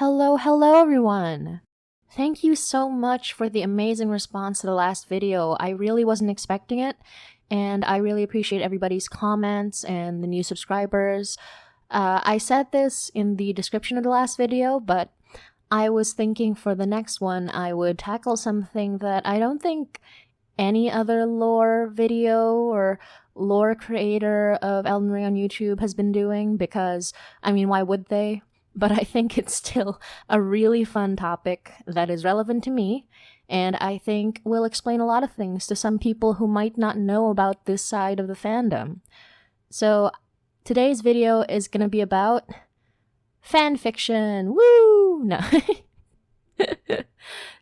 Hello everyone! Thank you so much for the amazing response to the last video. I really wasn't expecting it, and I really appreciate everybody's comments and the new subscribers. I said this in the description of the last video, but I was thinking for the next one I would tackle something that I don't think any other lore video or lore creator of Elden Ring on YouTube has been doing, because, I mean, why would they? But I think it's still a really fun topic that is relevant to me, and I think will explain a lot of things to some people who might not know about this side of the fandom. So today's video is going to be about fanfiction. Woo! No.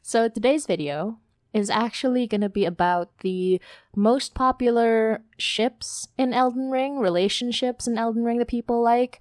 So today's video is actually going to be about the most popular ships in Elden Ring, relationships in Elden Ring that people like,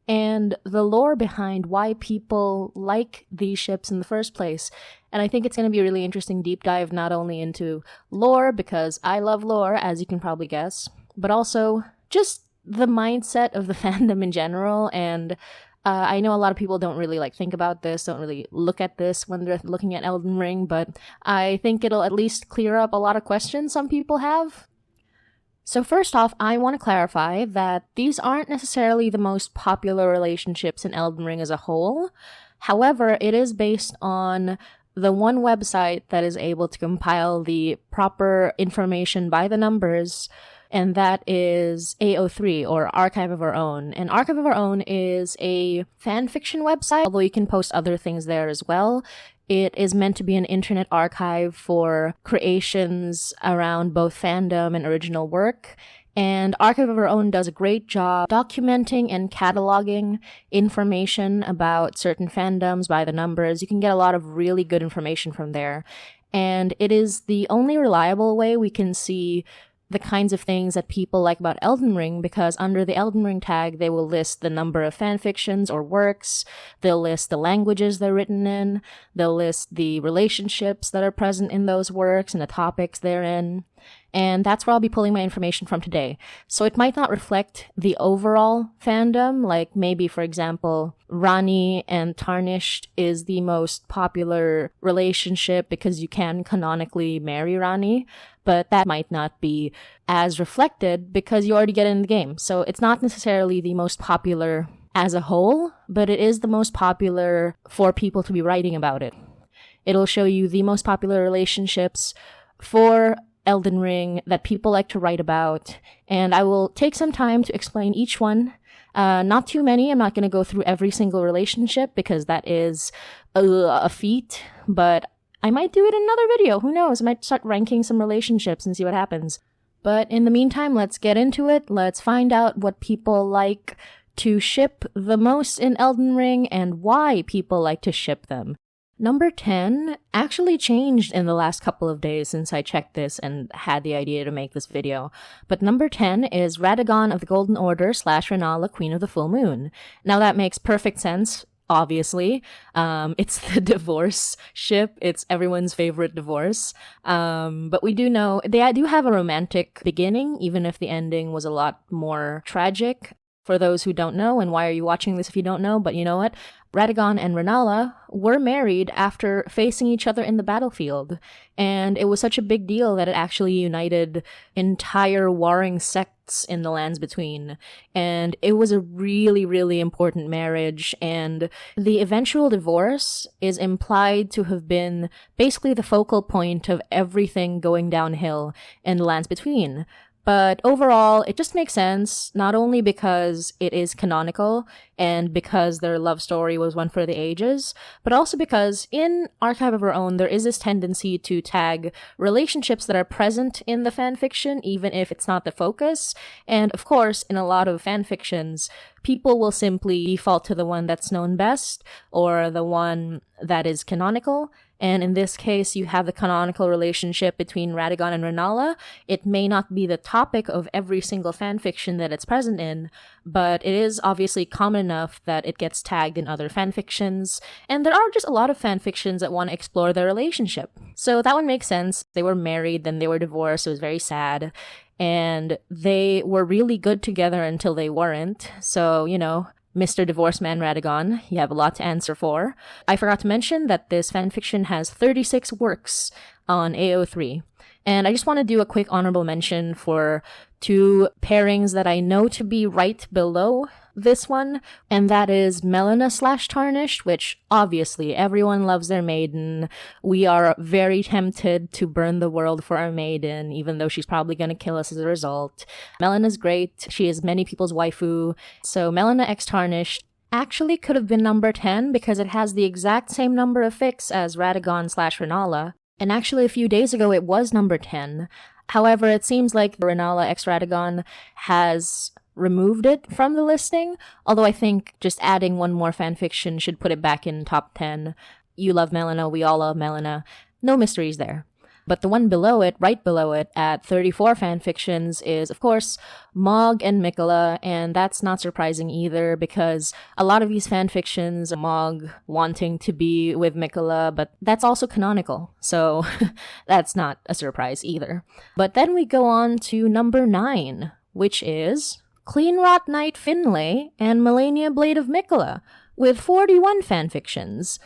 and the lore behind why people like these ships in the first place. And I think it's going to be a really interesting deep dive, not only into lore, because I love lore, as you can probably guess, but also just the mindset of the fandom in general. And I know a lot of people don't really think about this, don't really look at this when they're looking at Elden Ring, but I think it'll at least clear up a lot of questions some people have. So first off, I want to clarify that these aren't necessarily the most popular relationships in Elden Ring as a whole. However, it is based on the one website that is able to compile the proper information by the numbers, and that is AO3, or Archive of Our Own. And Archive of Our Own is a fanfiction website, although you can post other things there as well. It is meant to be an internet archive for creations around both fandom and original work. And Archive of Our Own does a great job documenting and cataloging information about certain fandoms by the numbers. You can get a lot of really good information from there. And it is the only reliable way we can see the kinds of things that people like about Elden Ring, because under the Elden Ring tag, they will list the number of fanfictions or works, they'll list the languages they're written in, they'll list the relationships that are present in those works and the topics they're in. And that's where I'll be pulling my information from today. So it might not reflect the overall fandom, like maybe, for example, Ranni and Tarnished is the most popular relationship because you can canonically marry Ranni, but that might not be as reflected because you already get it in the game. So it's not necessarily the most popular as a whole, but it is the most popular for people to be writing about it. It'll show you the most popular relationships for Elden Ring that people like to write about, and I will take some time to explain each one. Not too many. I'm not going to go through every single relationship because that is a feat, but I might do it in another video. Who knows? I might start ranking some relationships and see what happens. But in the meantime, let's get into it. Let's find out what people like to ship the most in Elden Ring and why people like to ship them. Number 10 actually changed in the last couple of days since I checked this and had the idea to make this video. But number 10 is Radagon of the Golden Order / Rennala, Queen of the Full Moon. Now that makes perfect sense, obviously. It's the divorce ship. It's everyone's favorite divorce. But we do know they do have a romantic beginning, even if the ending was a lot more tragic. For those who don't know, and why are you watching this if you don't know, but you know what? Radagon and Rennala were married after facing each other in the battlefield, and it was such a big deal that it actually united entire warring sects in the lands between, and it was a really, really important marriage, and the eventual divorce is implied to have been basically the focal point of everything going downhill in the lands between. But overall, it just makes sense, not only because it is canonical and because their love story was one for the ages, but also because in Archive of Our Own, there is this tendency to tag relationships that are present in the fanfiction, even if it's not the focus. And of course, in a lot of fanfictions, people will simply default to the one that's known best or the one that is canonical. And in this case, you have the canonical relationship between Radagon and Rennala. It may not be the topic of every single fanfiction that it's present in, but it is obviously common enough that it gets tagged in other fanfictions. And there are just a lot of fanfictions that want to explore their relationship. So that one makes sense. They were married, then they were divorced. It was very sad. And they were really good together until they weren't. So, you know, Mr. Divorce Man Radagon, you have a lot to answer for. I forgot to mention that this fanfiction has 36 works on AO3. And I just want to do a quick honorable mention for two pairings that I know to be right below this one, and that is Melina / Tarnished, which obviously everyone loves their maiden. We are very tempted to burn the world for our maiden, even though she's probably going to kill us as a result. Melina's great. She is many people's waifu. So Melina x Tarnished actually could have been number 10 because it has the exact same number of fics as Radagon / Renala. And actually a few days ago it was number 10. However, it seems like Renala x Radagon has removed it from the listing, although I think just adding one more fanfiction should put it back in top 10. You love Melina, we all love Melina. No mysteries there. But the one below it, right below it, at 34 fanfictions is, of course, Mog and Mikola, and that's not surprising either because a lot of these fanfictions, Mog wanting to be with Mikola, but that's also canonical, so that's not a surprise either. But then we go on to number 9, which is Cleanrot Knight Finlay and Melania Blade of Mikola, with 41 fanfictions.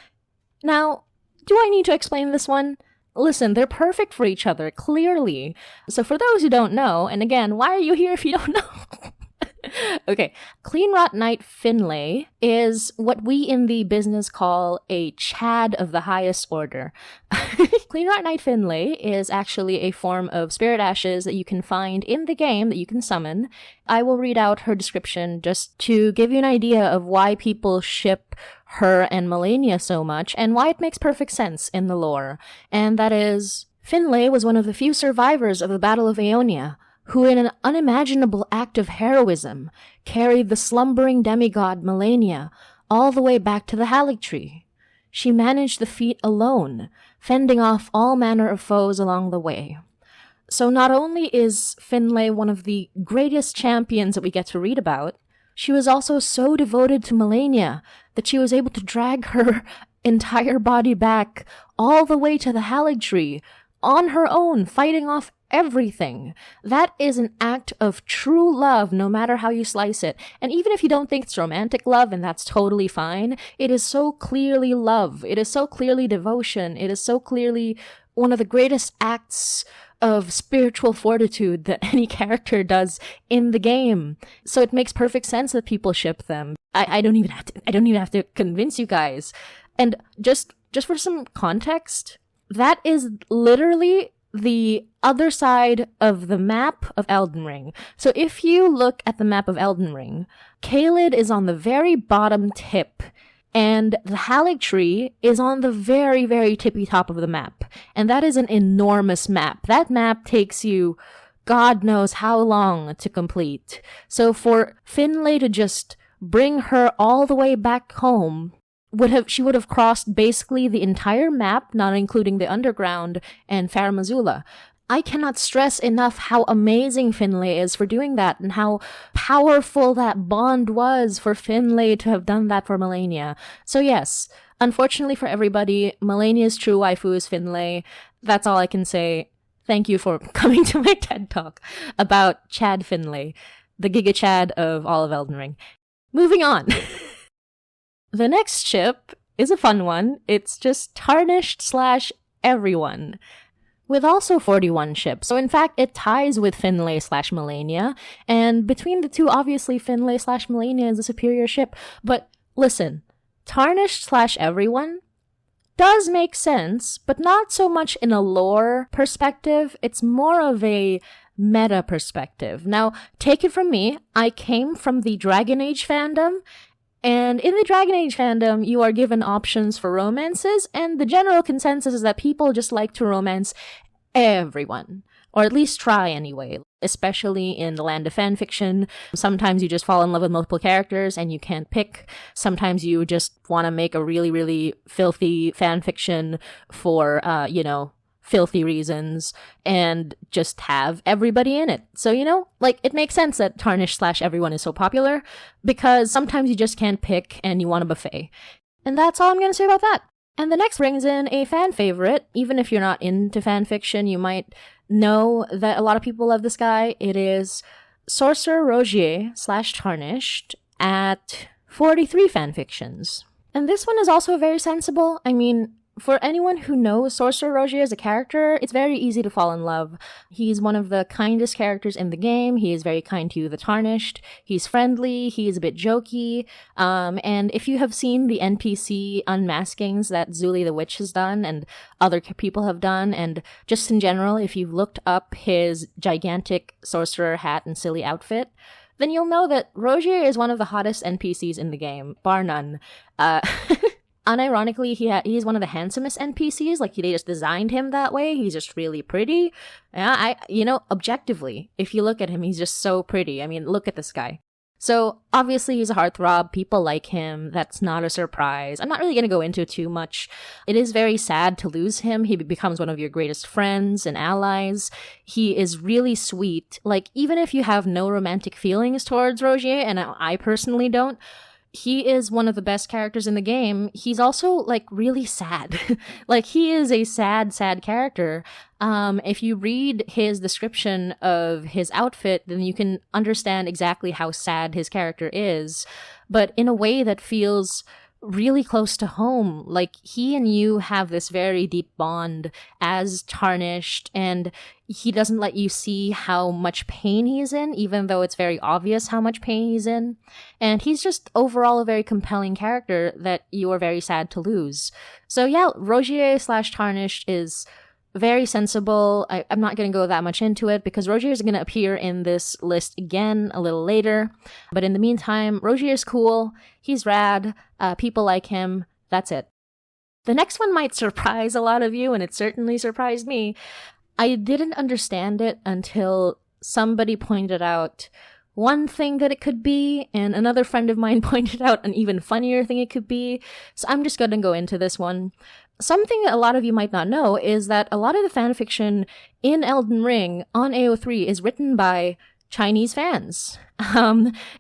Now, do I need to explain this one? Listen, they're perfect for each other, clearly. So for those who don't know, and again, why are you here if you don't know? Okay, Cleanrot Knight Finlay is what we in the business call a Chad of the highest order. Cleanrot Knight Finlay is actually a form of spirit ashes that you can find in the game that you can summon. I will read out her description just to give you an idea of why people ship her and Melania so much, and why it makes perfect sense in the lore. And that is, Finlay was one of the few survivors of the Battle of Aeonia, who in an unimaginable act of heroism carried the slumbering demigod Melania all the way back to the Haligtree. She managed the feat alone, fending off all manner of foes along the way. So not only is Finlay one of the greatest champions that we get to read about, she was also so devoted to Melania that she was able to drag her entire body back all the way to the Haligtree on her own, fighting off everything. That is an act of true love, no matter how you slice it. And even if you don't think it's romantic love, and that's totally fine, it is so clearly love. It is so clearly devotion. It is so clearly one of the greatest acts of spiritual fortitude that any character does in the game. So it makes perfect sense that people ship them. I don't even have to convince you guys. And just for some context, that is literally the other side of the map of Elden Ring. So if you look at the map of Elden Ring, Caelid is on the very bottom tip, and the Haligtree is on the very, very tippy top of the map. And that is an enormous map. That map takes you God knows how long to complete. So for Finlay to just bring her all the way back home, she would have crossed basically the entire map, not including the underground and Farum Azula. I cannot stress enough how amazing Finlay is for doing that, and how powerful that bond was for Finlay to have done that for Melania. So yes, unfortunately for everybody, Melania's true waifu is Finlay. That's all I can say. Thank you for coming to my TED Talk about Chad Finlay, the Giga Chad of all of Elden Ring. Moving on. The next ship is a fun one. It's just Tarnished / everyone, with also 41 ships. So in fact, it ties with Finlay / Melania, and between the two, obviously Finlay / Melania is a superior ship. But listen, Tarnished / everyone does make sense, but not so much in a lore perspective. It's more of a meta perspective. Now, take it from me, I came from the Dragon Age fandom, and in the Dragon Age fandom, you are given options for romances, and the general consensus is that people just like to romance everyone. Or at least try anyway, especially in the land of fanfiction. Sometimes you just fall in love with multiple characters and you can't pick. Sometimes you just want to make a really, really filthy fanfiction for, filthy reasons and just have everybody in it. So, it makes sense that Tarnished / everyone is so popular because sometimes you just can't pick and you want a buffet. And that's all I'm going to say about that. And the next brings in a fan favorite. Even if you're not into fanfiction, you might know that a lot of people love this guy. It is Sorcerer Rogier / Tarnished at 43 fanfictions. And this one is also very sensible. I mean, for anyone who knows Sorcerer Rogier as a character, it's very easy to fall in love. He's one of the kindest characters in the game. He is very kind to the Tarnished. He's friendly. He's a bit jokey. And if you have seen the NPC unmaskings that Zuli the Witch has done and other people have done, and just in general, if you've looked up his gigantic sorcerer hat and silly outfit, then you'll know that Rogier is one of the hottest NPCs in the game, bar none. Unironically, he's one of the handsomest NPCs. Like, they just designed him that way. He's just really pretty. Yeah, objectively, if you look at him, he's just so pretty. I mean, look at this guy. So, obviously, he's a heartthrob. People like him. That's not a surprise. I'm not really going to go into it too much. It is very sad to lose him. He becomes one of your greatest friends and allies. He is really sweet. Like, even if you have no romantic feelings towards Rogier, and I personally don't, he is one of the best characters in the game. He's also, like, really sad. Like, he is a sad, sad character. If you read his description of his outfit, then you can understand exactly how sad his character is, but in a way that feels really close to home. Like, he and you have this very deep bond as Tarnished, and he doesn't let you see how much pain he's in, even though it's very obvious how much pain he's in. And he's just overall a very compelling character that you are very sad to lose. So yeah, Rogier / Tarnished is very sensible. I'm not going to go that much into it because Rogier is going to appear in this list again a little later. But in the meantime, Rogier is cool. He's rad. People like him. That's it. The next one might surprise a lot of you, and it certainly surprised me. I didn't understand it until somebody pointed out one thing that it could be, and another friend of mine pointed out an even funnier thing it could be. So I'm just going to go into this one. Something that a lot of you might not know is that a lot of the fanfiction in Elden Ring on AO3 is written by Chinese fans.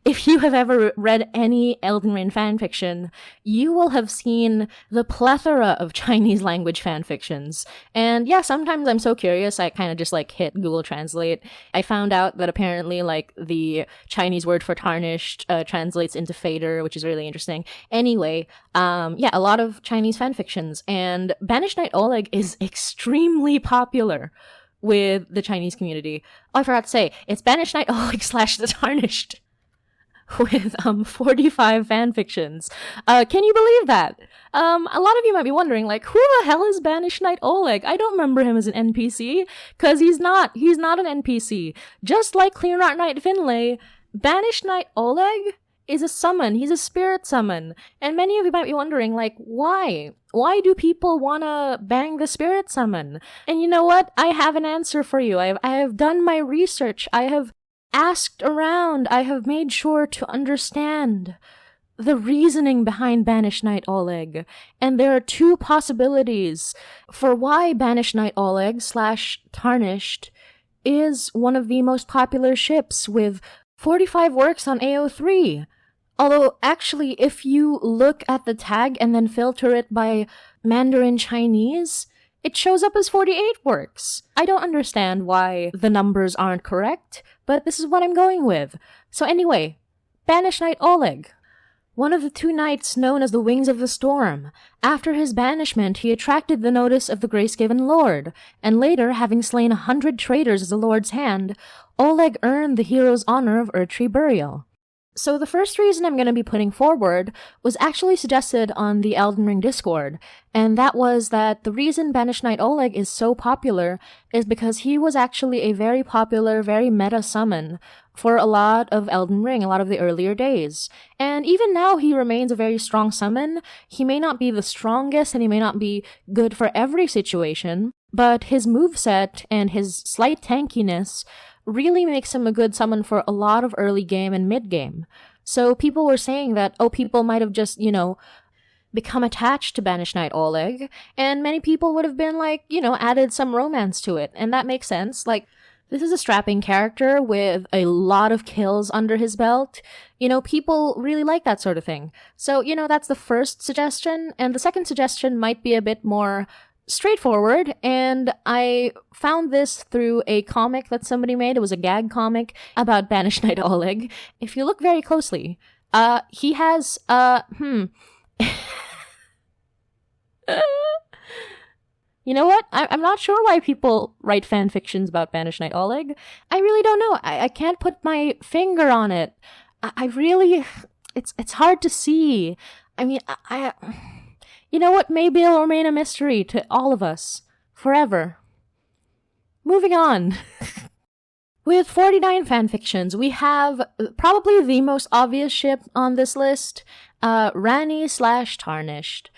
If you have ever read any Elden Ring fanfiction, you will have seen the plethora of Chinese language fanfictions. And yeah, sometimes I'm so curious, I kind of just like hit Google Translate. I found out that apparently like the Chinese word for tarnished translates into fader, which is really interesting. Anyway, yeah, a lot of Chinese fanfictions, and Banished Knight Oleg is extremely popular with the Chinese community. Oh, I forgot to say, it's Banished Knight Oleg / The Tarnished with 45 fanfictions. Can you believe that? A lot of you might be wondering, like, who the hell is Banished Knight Oleg? I don't remember him as an NPC, because he's not an NPC. Just like Clearnart Knight Finlay, Banished Knight Oleg is a summon. He's a spirit summon. And many of you might be wondering, like, why? Why do people want to bang the spirit summon? And you know what? I have an answer for you. I have done my research. I have asked around. I have made sure to understand the reasoning behind Banished Knight Oleg. And there are two possibilities for why Banished Knight Oleg / Tarnished is one of the most popular ships with 45 works on AO3. Although, actually, if you look at the tag and then filter it by Mandarin Chinese, it shows up as 48 works. I don't understand why the numbers aren't correct, but this is what I'm going with. So anyway, Banished Knight Oleg. One of the two knights known as the Wings of the Storm. After his banishment, he attracted the notice of the Grace-Given Lord, and later, having slain 100 traitors as the Lord's hand, Oleg earned the hero's honor of Erdtree Burial. So the first reason I'm going to be putting forward was actually suggested on the Elden Ring Discord, and that was that the reason Banished Knight Oleg is so popular is because he was actually a very popular, very meta summon for a lot of Elden Ring, a lot of the earlier days. And even now he remains a very strong summon. He may not be the strongest and he may not be good for every situation, but his moveset and his slight tankiness really makes him a good summon for a lot of early game and mid game. So people were saying that, oh, people might have just, become attached to Banished Knight Oleg, and many people would have been like, added some romance to it, and that makes sense. Like, this is a strapping character with a lot of kills under his belt. People really like that sort of thing. So, that's the first suggestion, and the second suggestion might be a bit more straightforward, and I found this through a comic that somebody made. It was a gag comic about Banished Knight Oleg. If you look very closely, He has, You know what? I'm not sure why people write fan fictions about Banished Knight Oleg. I really don't know. I can't put my finger on it. I really... It's hard to see. I mean, you know what? Maybe it'll remain a mystery to all of us. Forever. Moving on. With 49 fanfictions, we have probably the most obvious ship on this list, Ranni/Tarnished.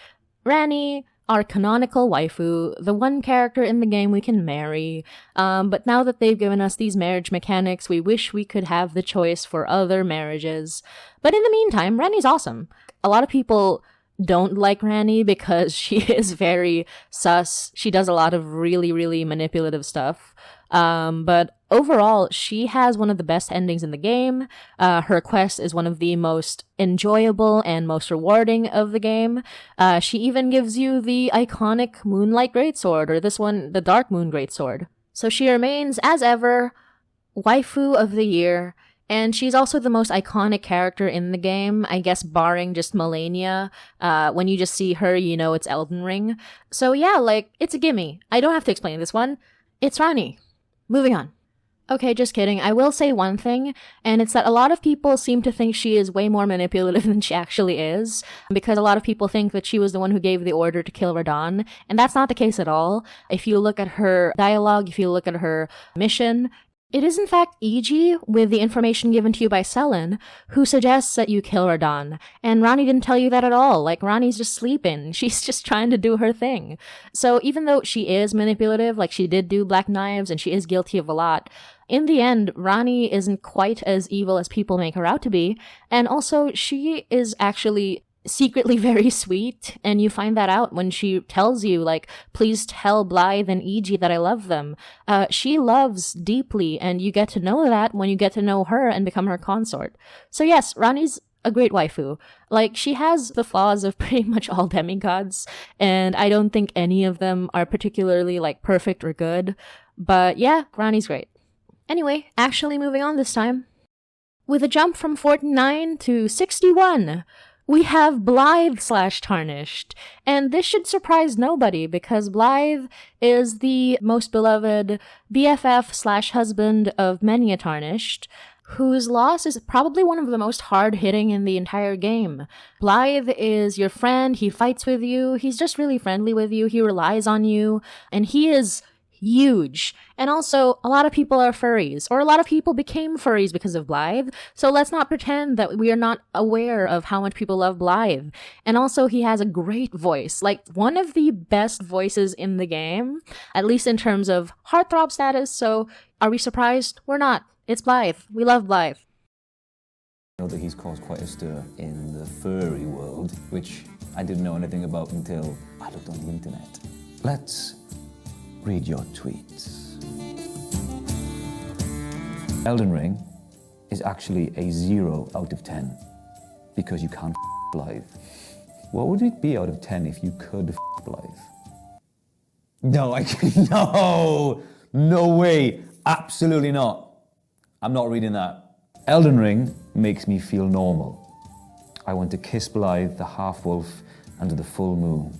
Ranni, our canonical waifu, the one character in the game we can marry, but now that they've given us these marriage mechanics, we wish we could have the choice for other marriages. But in the meantime, Ranni's awesome. A lot of people don't like Ranni because she is very sus. She does a lot of really, really manipulative stuff. But overall, she has one of the best endings in the game. Her quest is one of the most enjoyable and most rewarding of the game. She even gives you the iconic Moonlight Greatsword, or this one, the Dark Moon Greatsword. So she remains, as ever, waifu of the year. And she's also the most iconic character in the game, I guess barring just Malenia. When you just see her, you know it's Elden Ring. So yeah, like, it's a gimme. I don't have to explain this one. It's Ranni. Moving on. Okay, just kidding. I will say one thing, and it's that a lot of people seem to think she is way more manipulative than she actually is, because a lot of people think that she was the one who gave the order to kill Radahn, and that's not the case at all. If you look at her dialogue, if you look at her mission, it is in fact Iji, with the information given to you by Selen, who suggests that you kill Radahn. And Ranni didn't tell you that at all. Like, Ranni's just sleeping. She's just trying to do her thing. So even though she is manipulative, like she did do Black Knives, and she is guilty of a lot, in the end, Ranni isn't quite as evil as people make her out to be. And also, she is actually secretly very sweet, and you find that out when she tells you, like, please tell Blythe and Iji that I love them. She loves deeply, and you get to know that when you get to know her and become her consort. So yes, Ranni's a great waifu. Like, she has the flaws of pretty much all demigods, and I don't think any of them are particularly, like, perfect or good. But yeah, Ranni's great. Anyway, actually moving on this time. With a jump from 49 to 61, we have Blythe/Tarnished, and this should surprise nobody because Blythe is the most beloved BFF/husband of many a Tarnished, whose loss is probably one of the most hard-hitting in the entire game. Blythe is your friend, he fights with you, he's just really friendly with you, he relies on you, and he is huge. And also, a lot of people are furries, or a lot of people became furries because of Blythe, so let's not pretend that we are not aware of how much people love Blythe. And also, he has a great voice, like one of the best voices in the game, at least in terms of heartthrob status, so are we surprised? We're not. It's Blythe. We love Blythe. I know that he's caused quite a stir in the furry world, which I didn't know anything about until I looked on the internet. Let's read your tweets. Elden Ring is actually a 0 out of 10 because you can't Blythe. What would it be out of 10 if you could Blythe? No, no way, absolutely not. I'm not reading that. Elden Ring makes me feel normal. I want to kiss Blythe, the half-wolf, under the full moon.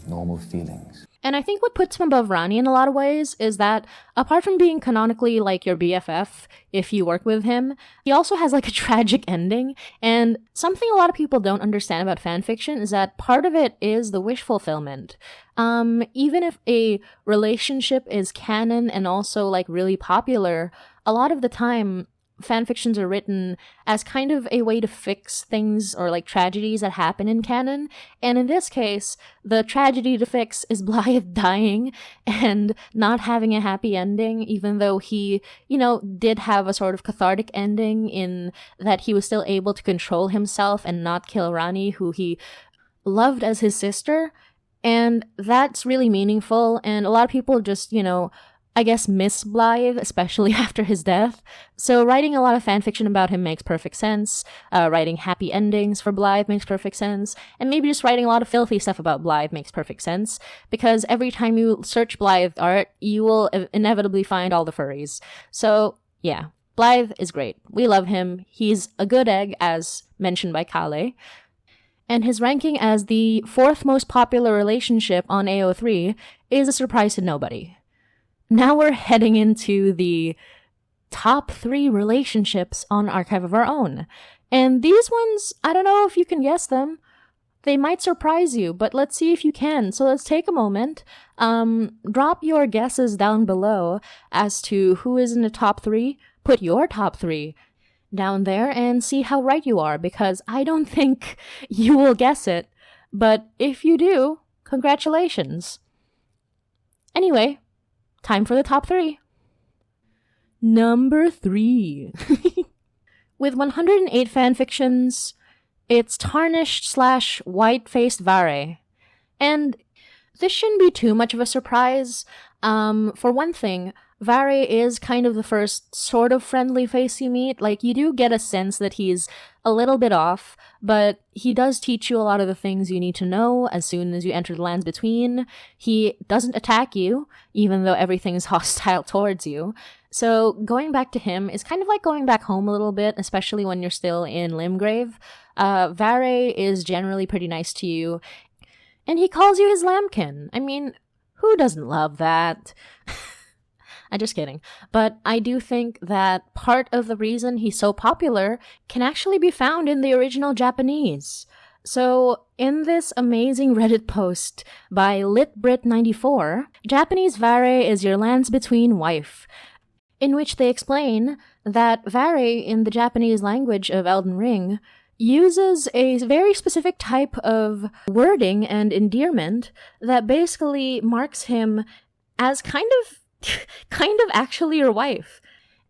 Normal feelings. And I think what puts him above Ranni in a lot of ways is that, apart from being canonically like your BFF, if you work with him, he also has like a tragic ending. And something a lot of people don't understand about fanfiction is that part of it is the wish fulfillment. Even if a relationship is canon and also like really popular, a lot of the time, fanfictions are written as kind of a way to fix things or like tragedies that happen in canon. And in this case, the tragedy to fix is Blythe dying and not having a happy ending, even though he, you know, did have a sort of cathartic ending in that he was still able to control himself and not kill Ranni, who he loved as his sister. And that's really meaningful. And a lot of people just, you know, I guess miss Blythe, especially after his death. So writing a lot of fanfiction about him makes perfect sense. Writing happy endings for Blythe makes perfect sense. And maybe just writing a lot of filthy stuff about Blythe makes perfect sense. Because every time you search Blythe art, you will inevitably find all the furries. So, yeah. Blythe is great. We love him. He's a good egg, as mentioned by Kale. And his ranking as the 4th most popular relationship on AO3 is a surprise to nobody. Now we're heading into the top 3 relationships on Archive of Our Own. And these ones, I don't know if you can guess them. They might surprise you, but let's see if you can. So let's take a moment. Drop your guesses down below as to who is in the top 3. Put your top 3 down there and see how right you are, because I don't think you will guess it. But if you do, congratulations. Anyway, time for the top 3. Number 3. With 108 fanfictions, it's tarnished / white-faced Vare. And this shouldn't be too much of a surprise. For one thing, Vare is kind of the first sort of friendly face you meet. Like, you do get a sense that he's a little bit off, but he does teach you a lot of the things you need to know as soon as you enter the Lands Between. He doesn't attack you, even though everything's hostile towards you. So going back to him is kind of like going back home a little bit, especially when you're still in Limgrave. Vare is generally pretty nice to you, and he calls you his lambkin. I mean, who doesn't love that? I'm just kidding. But I do think that part of the reason he's so popular can actually be found in the original Japanese. So, in this amazing Reddit post by litbrit94, Japanese Vare is your Lands Between wife, in which they explain that Vare in the Japanese language of Elden Ring uses a very specific type of wording and endearment that basically marks him as kind of actually your wife.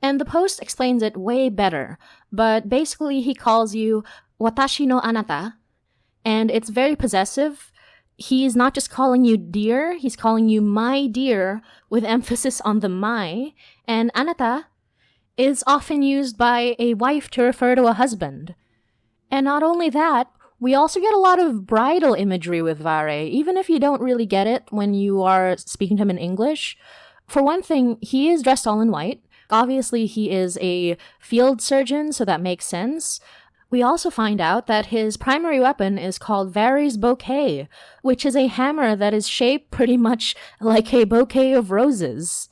And the post explains it way better, but basically he calls you watashi no anata, and it's very possessive. He's not just calling you dear, he's calling you my dear, with emphasis on the my, and anata is often used by a wife to refer to a husband. And not only that, we also get a lot of bridal imagery with Vare, even if you don't really get it when you are speaking to him in English. For one thing, he is dressed all in white. Obviously, he is a field surgeon, so that makes sense. We also find out that his primary weapon is called Vare's Bouquet, which is a hammer that is shaped pretty much like a bouquet of roses,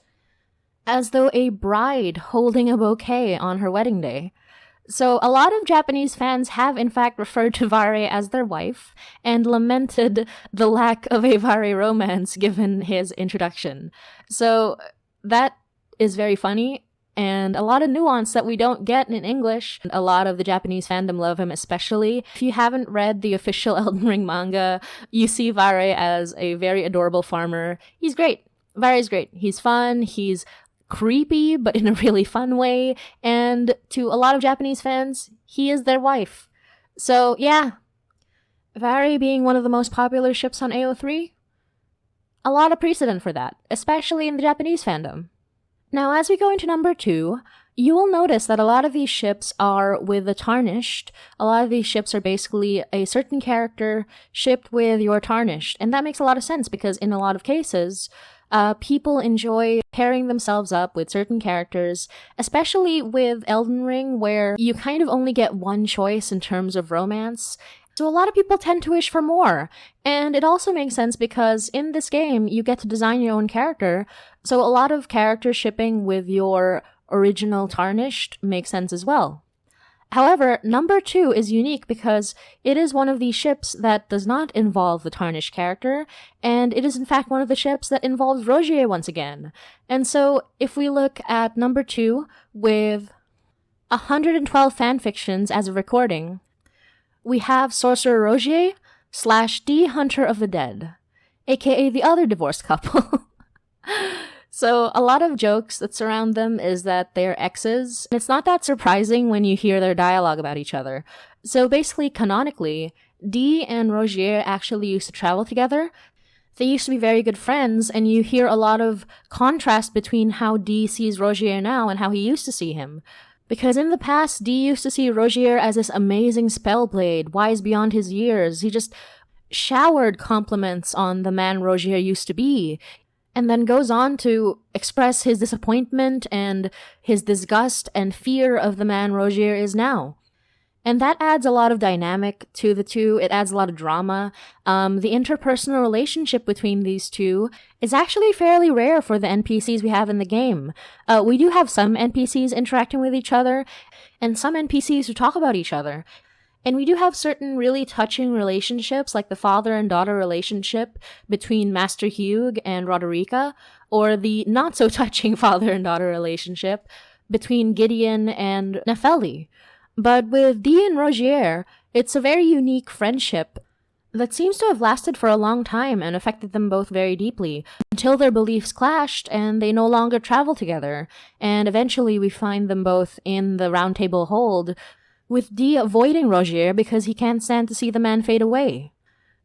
as though a bride holding a bouquet on her wedding day. So a lot of Japanese fans have in fact referred to Vare as their wife and lamented the lack of a Vare romance given his introduction. So that is very funny and a lot of nuance that we don't get in English. A lot of the Japanese fandom love him especially. If you haven't read the official Elden Ring manga, you see Vare as a very adorable farmer. He's great. Vare's great. He's fun. He's creepy, but in a really fun way, and to a lot of Japanese fans, he is their wife. So yeah, Vare being one of the most popular ships on AO3, a lot of precedent for that, especially in the Japanese fandom. Now, as we go into number 2, you will notice that a lot of these ships are with the Tarnished. A lot of these ships are basically a certain character shipped with your Tarnished, and that makes a lot of sense because in a lot of cases, people enjoy pairing themselves up with certain characters, especially with Elden Ring, where you kind of only get one choice in terms of romance. So a lot of people tend to wish for more. And it also makes sense because in this game, you get to design your own character. So a lot of character shipping with your original Tarnished makes sense as well. However, number 2 is unique because it is one of these ships that does not involve the Tarnished character, and it is in fact one of the ships that involves Rogier once again. And so, if we look at number 2 with 112 fanfictions as a recording, we have Sorcerer Rogier / D Hunter of the Dead, aka the other divorced couple. So a lot of jokes that surround them is that they're exes. It's not that surprising when you hear their dialogue about each other. So basically, canonically, Dee and Rogier actually used to travel together. They used to be very good friends, and you hear a lot of contrast between how Dee sees Rogier now and how he used to see him. Because in the past, Dee used to see Rogier as this amazing spellblade, wise beyond his years. He just showered compliments on the man Rogier used to be. and then goes on to express his disappointment and his disgust and fear of the man Rogier is now. And that adds a lot of dynamic to the two. It adds a lot of drama. The interpersonal relationship between these two is actually fairly rare for the NPCs we have in the game. We do have some NPCs interacting with each other, and some NPCs who talk about each other. And we do have certain really touching relationships, like the father and daughter relationship between Master Hugh and Roderica, or the not-so-touching father and daughter relationship between Gideon and Nepheli. But with Dee and Rogier, it's a very unique friendship that seems to have lasted for a long time and affected them both very deeply, until their beliefs clashed and they no longer travel together. And eventually we find them both in the Round Table Hold, with Dee avoiding Rogier because he can't stand to see the man fade away.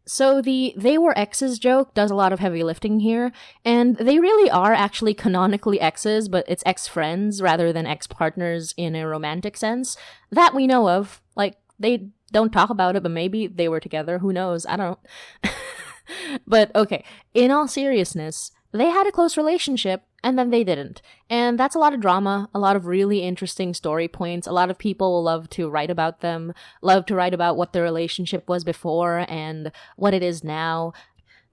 So the "they were exes" joke does a lot of heavy lifting here, and they really are actually canonically exes, but it's ex-friends rather than ex-partners in a romantic sense. That we know of. Like, they don't talk about it, but maybe they were together. Who knows? I don't. But okay, in all seriousness, they had a close relationship, and then they didn't. And that's a lot of drama, a lot of really interesting story points. A lot of people will love to write about them, love to write about what their relationship was before and what it is now.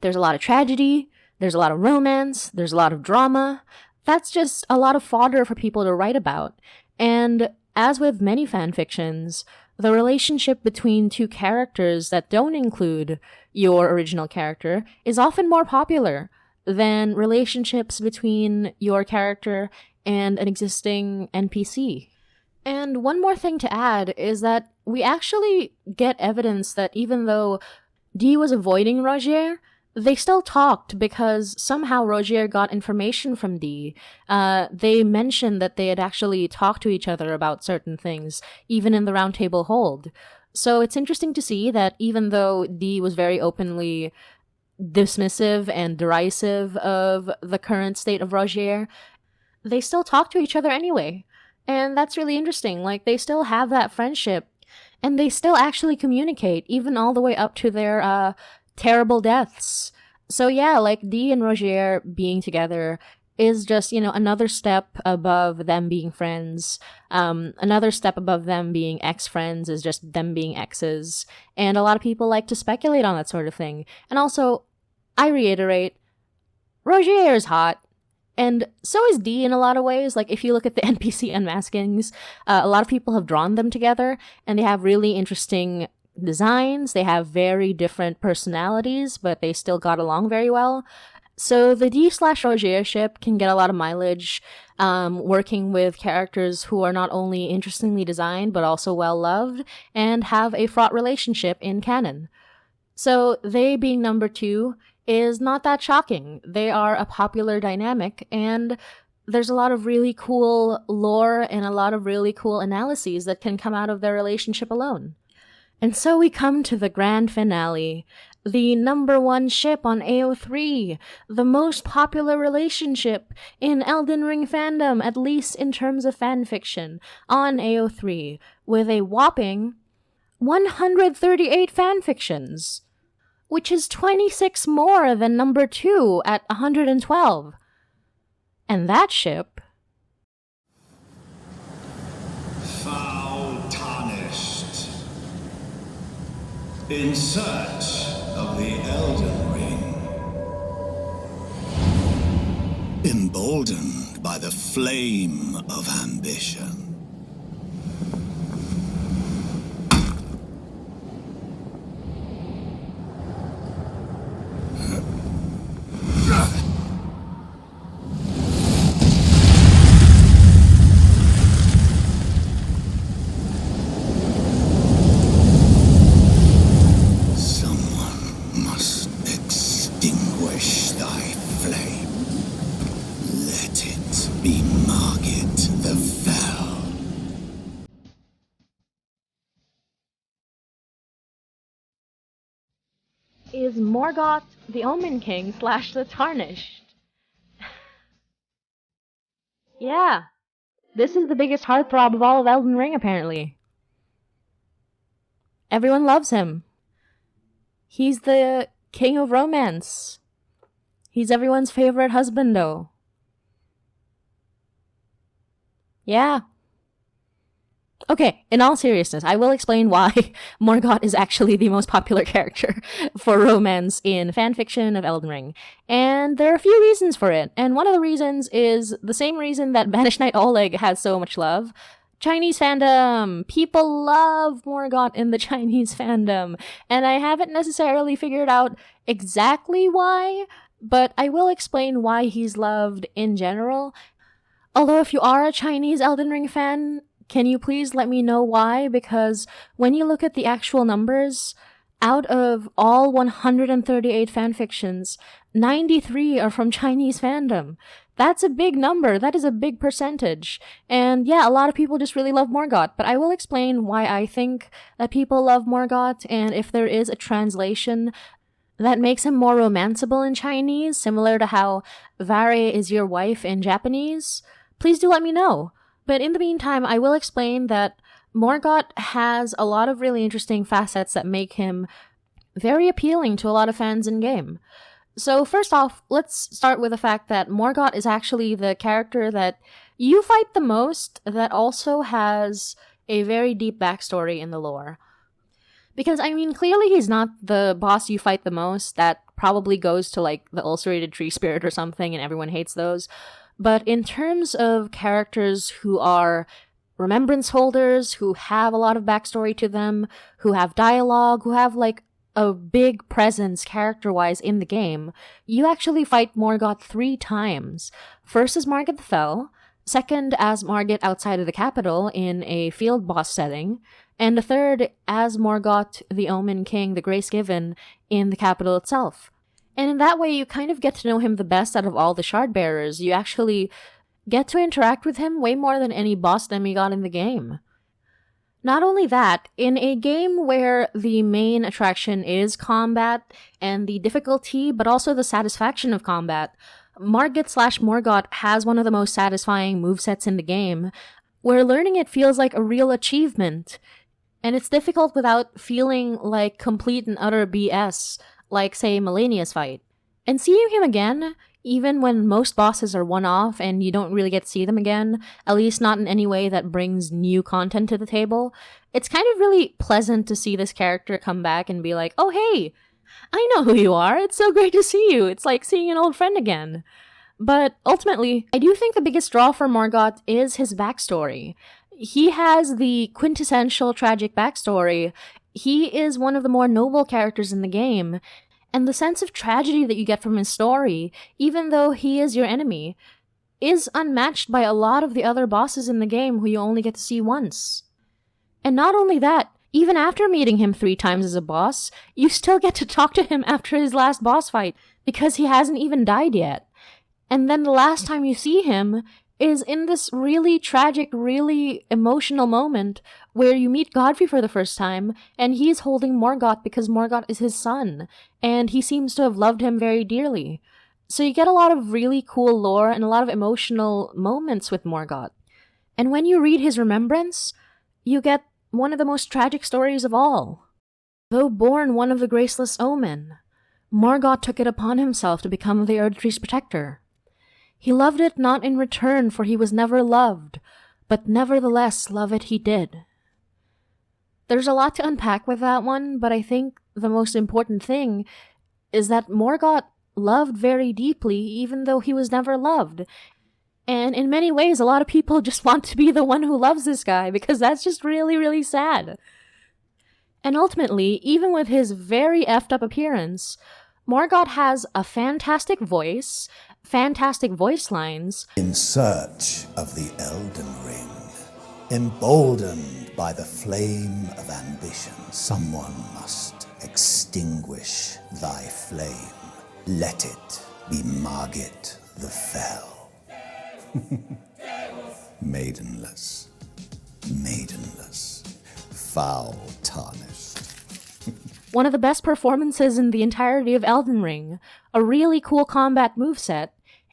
There's a lot of tragedy, there's a lot of romance, there's a lot of drama. That's just a lot of fodder for people to write about. And as with many fanfictions, the relationship between two characters that don't include your original character is often more popular than relationships between your character and an existing NPC. And one more thing to add is that we actually get evidence that even though Dee was avoiding Rogier, they still talked because somehow Rogier got information from Dee. They mentioned that they had actually talked to each other about certain things, even in the Round Table Hold. So it's interesting to see that even though Dee was very openly dismissive and derisive of the current state of Rogier, they still talk to each other anyway. And that's really interesting. Like, they still have that friendship, and they still actually communicate, even all the way up to their terrible deaths. So yeah, like, Dee and Rogier being together is just, another step above them being friends. Another step above them being ex-friends is just them being exes. And a lot of people like to speculate on that sort of thing. And also, I reiterate, Rogier is hot. And so is Dee in a lot of ways. Like, if you look at the NPC unmaskings, a lot of people have drawn them together, and they have really interesting designs. They have very different personalities, but they still got along very well. So the Dee/Rogier ship can get a lot of mileage, working with characters who are not only interestingly designed, but also well-loved, and have a fraught relationship in canon. So they being number 2 is not that shocking. They are a popular dynamic, and there's a lot of really cool lore and a lot of really cool analyses that can come out of their relationship alone. And so we come to the grand finale, the number 1 ship on AO3, the most popular relationship in Elden Ring fandom, at least in terms of fanfiction, on AO3, with a whopping 138 fanfictions, which is 26 more than number 2 at 112. And that ship... Foul tarnished. In search of the Elden Ring. Emboldened by the flame of ambition. Is Morgoth the Omen King / the Tarnished. Yeah, this is the biggest heartthrob of all of Elden Ring, apparently. Everyone loves him. He's the king of romance. He's everyone's favorite husband, though. Yeah. Okay, in all seriousness, I will explain why Morgott is actually the most popular character for romance in fanfiction of Elden Ring. And there are a few reasons for it, and one of the reasons is the same reason that Banished Knight Oleg has so much love. Chinese fandom! People love Morgott in the Chinese fandom, and I haven't necessarily figured out exactly why, but I will explain why he's loved in general. Although if you are a Chinese Elden Ring fan, can you please let me know why? Because when you look at the actual numbers, out of all 138 fanfictions, 93 are from Chinese fandom. That's a big number. That is a big percentage. And yeah, a lot of people just really love Morgott, but I will explain why I think that people love Morgott, and if there is a translation that makes him more romanceable in Chinese, similar to how Vare is your wife in Japanese, please do let me know. But in the meantime, I will explain that Morgott has a lot of really interesting facets that make him very appealing to a lot of fans in-game. So first off, let's start with the fact that Morgott is actually the character that you fight the most that also has a very deep backstory in the lore. Because, I mean, clearly he's not the boss you fight the most. That probably goes to, like, the ulcerated tree spirit or something, and everyone hates those. But in terms of characters who are remembrance holders, who have a lot of backstory to them, who have dialogue, who have, like, a big presence character-wise in the game, you actually fight Morgott 3 times. First as Margit the Fell, second as Margit outside of the capital in a field boss setting, and the third as Morgott the Omen King, the Grace Given, in the capital itself. And in that way, you kind of get to know him the best out of all the shard bearers. You actually get to interact with him way more than any boss demigod in the game. Not only that, in a game where the main attraction is combat and the difficulty, but also the satisfaction of combat, Margit/Morgott has one of the most satisfying movesets in the game, where learning it feels like a real achievement. And it's difficult without feeling like complete and utter BS, like, say, Melania's fight. And seeing him again, even when most bosses are one-off and you don't really get to see them again, at least not in any way that brings new content to the table, it's kind of really pleasant to see this character come back and be like, oh hey, I know who you are, it's so great to see you, it's like seeing an old friend again. But ultimately, I do think the biggest draw for Morgott is his backstory. He has the quintessential tragic backstory. He is one of the more noble characters in the game, and the sense of tragedy that you get from his story, even though he is your enemy, is unmatched by a lot of the other bosses in the game who you only get to see once. And not only that, even after meeting him 3 times as a boss, you still get to talk to him after his last boss fight, because he hasn't even died yet. And then the last time you see him is in this really tragic, really emotional moment where you meet Godfrey for the first time, and he's holding Morgott because Morgott is his son, and he seems to have loved him very dearly. So you get a lot of really cool lore and a lot of emotional moments with Morgott. And when you read his remembrance, you get one of the most tragic stories of all. Though born one of the graceless omen, Morgott took it upon himself to become the Erdtree's protector. He loved it not in return, for he was never loved, but nevertheless love it he did. There's a lot to unpack with that one, but I think the most important thing is that Morgott loved very deeply, even though he was never loved. And in many ways, a lot of people just want to be the one who loves this guy, because that's just really, really sad. And ultimately, even with his very effed up appearance, Morgott has a fantastic voice lines. In search of the Elden Ring, emboldened by the flame of ambition, someone must extinguish thy flame. Let it be Margit the Fell. Maidenless, foul tarnished. One of the best performances in the entirety of Elden Ring, a really cool combat moveset,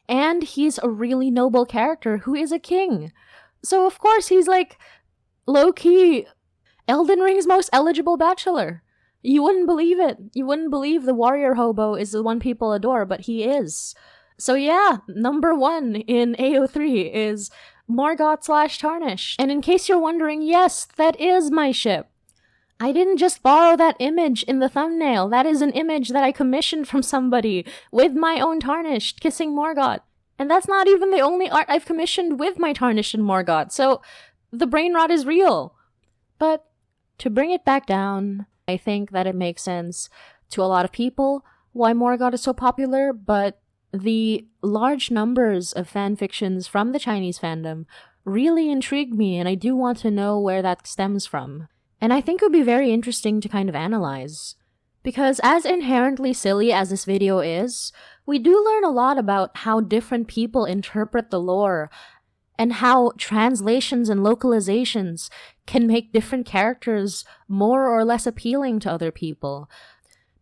and he's a really noble character who is a king. So of course he's like, low-key, Elden Ring's most eligible bachelor. You wouldn't believe it. You wouldn't believe the warrior hobo is the one people adore, but he is. So yeah, number 1 in AO3 is Morgoth/Tarnished. And in case you're wondering, yes, that is my ship. I didn't just borrow that image in the thumbnail. That is an image that I commissioned from somebody with my own Tarnished kissing Morgoth. And that's not even the only art I've commissioned with my Tarnished and Morgoth. So the brain rot is real. But to bring it back down, I think that it makes sense to a lot of people why Morgoth is so popular, but the large numbers of fanfictions from the Chinese fandom really intrigued me, and I do want to know where that stems from. And I think it would be very interesting to kind of analyze. Because as inherently silly as this video is, we do learn a lot about how different people interpret the lore, and how translations and localizations can make different characters more or less appealing to other people.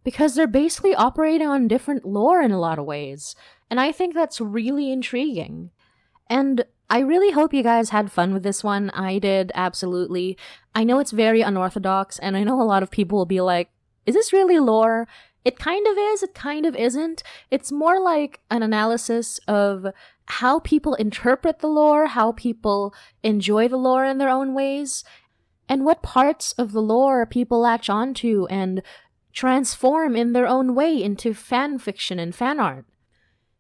Because they're basically operating on different lore in a lot of ways. And I think that's really intriguing. And I really hope you guys had fun with this one. I did, absolutely. I know it's very unorthodox, and I know a lot of people will be like, is this really lore? It kind of is, it kind of isn't. It's more like an analysis of how people interpret the lore, how people enjoy the lore in their own ways, and what parts of the lore people latch onto and transform in their own way into fan fiction and fan art.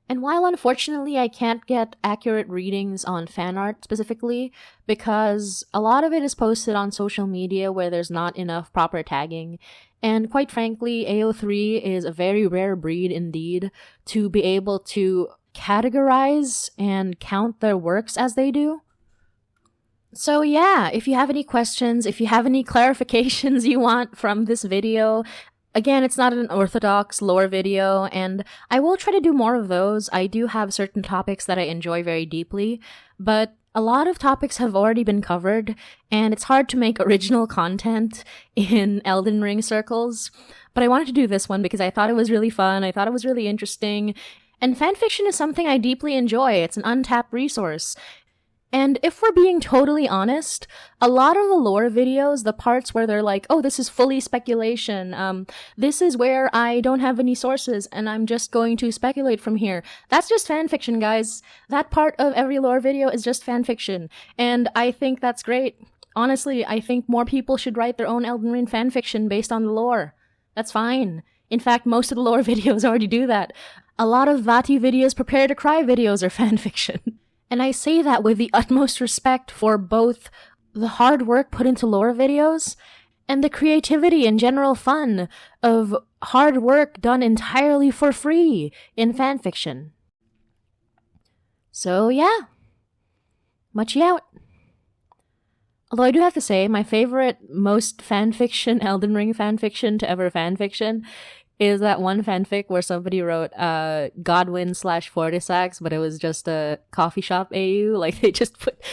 And while unfortunately I can't get accurate readings on fan art specifically, because a lot of it is posted on social media where there's not enough proper tagging, and quite frankly, AO3 is a very rare breed indeed to be able to categorize and count their works as they do. So yeah, if you have any questions, if you have any clarifications you want from this video, again, it's not an orthodox lore video, and I will try to do more of those. I do have certain topics that I enjoy very deeply, but a lot of topics have already been covered, and it's hard to make original content in Elden Ring circles. But I wanted to do this one because I thought it was really fun, I thought it was really interesting, and fanfiction is something I deeply enjoy. It's an untapped resource. And if we're being totally honest, a lot of the lore videos, the parts where they're like, oh, this is fully speculation, this is where I don't have any sources and I'm just going to speculate from here. That's just fanfiction, guys. That part of every lore video is just fanfiction. And I think that's great. Honestly, I think more people should write their own Elden Ring fanfiction based on the lore. That's fine. In fact, most of the lore videos already do that. A lot of Vati videos, Prepare to Cry videos are fanfiction. And I say that with the utmost respect for both the hard work put into lore videos and the creativity and general fun of hard work done entirely for free in fanfiction. So yeah, much out. Although I do have to say, my favorite, most fanfiction, Elden Ring fanfiction to ever fanfiction is that one fanfic where somebody wrote Godwin/Fortisax, but it was just a coffee shop AU. Like they just put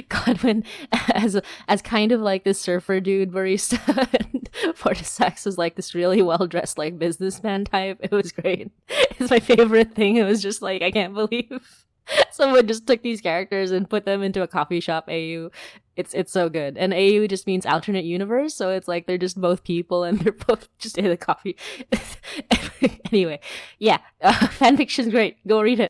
Godwin as kind of like this surfer dude barista, and Fortisax was like this really well dressed like businessman type. It was great. It's my favorite thing. It was just like, I can't believe someone just took these characters and put them into a coffee shop AU. It's so good. And AU just means alternate universe, so it's like they're just both people and they're both just in a coffee. Anyway, yeah, fanfiction's great. Go read it.